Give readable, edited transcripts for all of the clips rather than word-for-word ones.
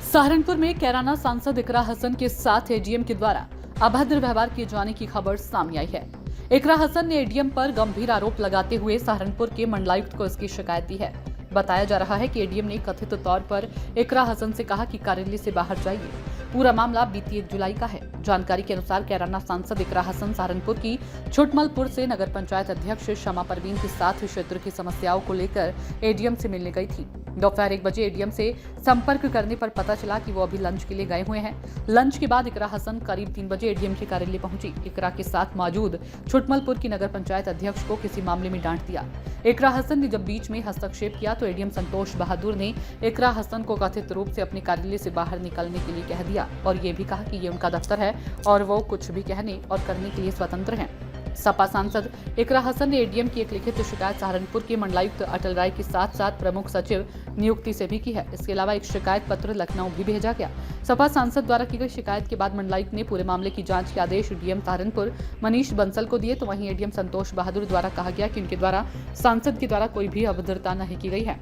सहारनपुर में कैराना सांसद इकरा हसन के साथ एडीएम के द्वारा अभद्र व्यवहार किए जाने की खबर सामने आई है। इकरा हसन ने एडीएम पर गंभीर आरोप लगाते हुए सहारनपुर के मंडलायुक्त को इसकी शिकायत दी है। बताया जा रहा है कि एडीएम ने कथित तौर पर इकरा हसन से कहा कि कार्यालय से बाहर जाइए। पूरा मामला बीती 1 जुलाई का है। जानकारी के अनुसार कैराना सांसद इकरा हसन सहारनपुर की छुटमलपुर से नगर पंचायत अध्यक्ष शमा परवीन के साथ क्षेत्र की समस्याओं को लेकर एडीएम से मिलने गई थी। दोपहर 1 बजे एडीएम से संपर्क करने पर पता चला कि वो अभी लंच के लिए गए हुए हैं। लंच के बाद इकरा हसन करीब 3 बजे एडीएम के कार्यालय पहुंची। इकरा के साथ मौजूद छुटमलपुर की नगर पंचायत अध्यक्ष को किसी मामले में डांट दिया। इकरा हसन ने जब बीच में हस्तक्षेप किया तो एडीएम संतोष बहादुर ने इकरा हसन को कथित रूप से अपने कार्यालय से बाहर निकलने के लिए कह दिया और ये भी कहा कि ये उनका दफ्तर है और वो कुछ भी कहने और करने के लिए स्वतंत्र हैं। सपा सांसद इकरा हसन ने एडीएम की एक लिखित शिकायत सहारनपुर के मंडलायुक्त अटल राय के साथ साथ प्रमुख सचिव नियुक्ति से भी की है। इसके अलावा एक शिकायत पत्र लखनऊ भी भेजा गया। सपा सांसद द्वारा की गई शिकायत के बाद मंडलायुक्त ने पूरे मामले की जांच के आदेश डीएम सहारनपुर मनीष बंसल को दिए, तो वहीं एडीएम संतोष बहादुर द्वारा कहा गया कि उनके द्वारा सांसद के द्वारा कोई भी अभद्रता नहीं की गई है।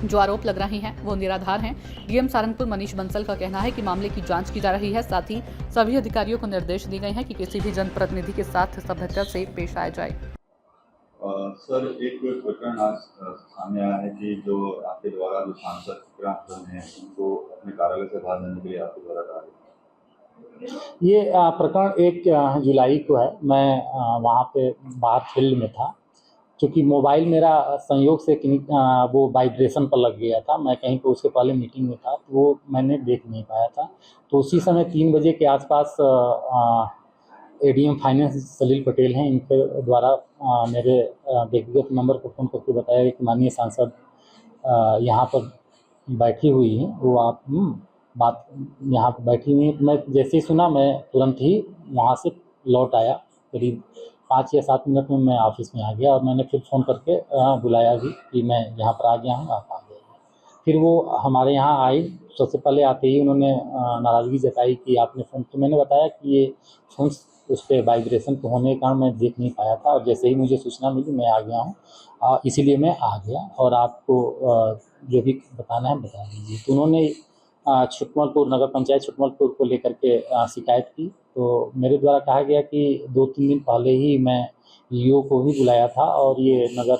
जो आरोप लग रहे हैं वो निराधार हैं। डीएम सहारनपुर मनीष बंसल का कहना है कि मामले की जांच की जा रही है। साथ ही सभी अधिकारियों को निर्देश दिए गए हैं कि किसी भी जनप्रतिनिधि के साथ सभ्यता से पेश आया जाए। सर, एक प्रकरण आज सामने आया है कि जो आपके द्वारा जो सांसद इकरा हसन हैं उनको अपने कार्यालय से बाहर जाने के लिए आपके द्वारा कहा गया। ये प्रकरण 1 जुलाई को है। मैं वहाँ पे बाहर फील्ड में था। क्योंकि मोबाइल मेरा संयोग से वो वाइब्रेशन पर लग गया था। मैं कहीं पर उसके पहले मीटिंग में था तो वो मैंने देख नहीं पाया था। तो उसी समय 3 बजे के आसपास एडीएम फाइनेंस सलील पटेल हैं, इनके द्वारा मेरे व्यक्तिगत नंबर पर फ़ोन करके बताया गया कि माननीय सांसद यहाँ पर बैठी हुई हैं, वो आप बात यहाँ पर बैठी हुई हैं। मैं जैसे ही सुना मैं तुरंत ही वहाँ से लौट आया। करीब 5 या 7 मिनट में मैं ऑफिस में आ गया और मैंने फिर फ़ोन करके बुलाया भी कि मैं यहाँ पर आ गया हूँ, आप आ जाइए। फिर वो हमारे यहाँ आई। सबसे पहले आते ही उन्होंने नाराज़गी जताई कि आपने फ़ोन, तो मैंने बताया कि ये फ़ोन उस पर वाइब्रेशन पे होने के कारण मैं देख नहीं पाया था और जैसे ही मुझे सूचना मिली मैं आ गया हूँ, इसीलिए मैं आ गया और आपको जो भी बताना है बता दीजिए। तो उन्होंने छुटमलपुर नगर पंचायत छुटमलपुर को लेकर के शिकायत की। तो मेरे द्वारा कहा गया कि 2-3 दिन पहले ही मैं ईओ को भी बुलाया था और ये नगर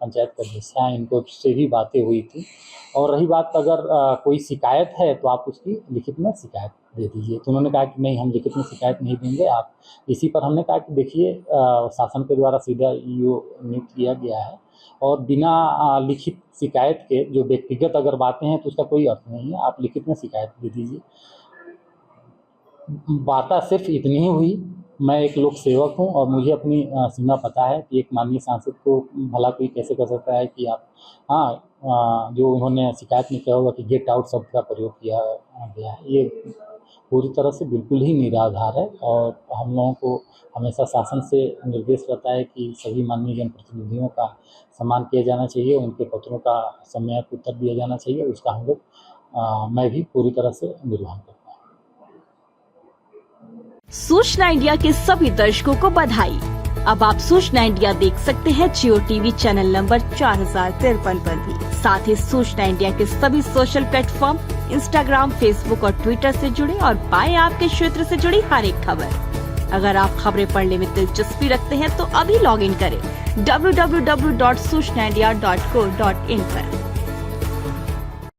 पंचायत के अध्यक्ष हैं, इनको से भी बातें हुई थी। और रही बात अगर कोई शिकायत है तो आप उसकी लिखित में शिकायत दे दीजिए। तो उन्होंने कहा कि नहीं, हम लिखित में शिकायत नहीं देंगे आप। इसी पर हमने कहा कि देखिए, शासन के द्वारा सीधा ईओ नियुक्त किया गया है और बिना लिखित शिकायत के जो व्यक्तिगत अगर बातें हैं तो उसका कोई अर्थ नहीं है। आप लिखित में शिकायत दे दीजिए। बात सिर्फ इतनी ही हुई। मैं एक लोक सेवक हूं और मुझे अपनी सीमा पता है कि एक माननीय सांसद को भला कोई कैसे कर सकता है कि आप जो उन्होंने शिकायत में किया होगा कि गेट आउट शब्द का प्रयोग किया गया है, ये पूरी तरह से बिल्कुल ही निराधार है। और हम लोगों को हमेशा शासन से निर्देश रहता है कि सभी माननीय जनप्रतिनिधियों का सम्मान किया जाना चाहिए, उनके पत्रों का समय उत्तर दिया जाना चाहिए। उसका हम लोग मैं भी पूरी तरह से निर्वहन करता हूँ। सूचना इंडिया के सभी दर्शकों को बधाई। अब आप सूचना इंडिया देख सकते हैं जियो टीवी चैनल नंबर 4053 पर भी। साथ ही सूचना इंडिया के सभी सोशल प्लेटफॉर्म इंस्टाग्राम, फेसबुक और ट्विटर से जुड़े और पाएं आपके क्षेत्र से जुड़ी हर एक खबर। अगर आप खबरें पढ़ने में दिलचस्पी रखते हैं तो अभी लॉग इन करें www.सूचनाindia.co.in पर।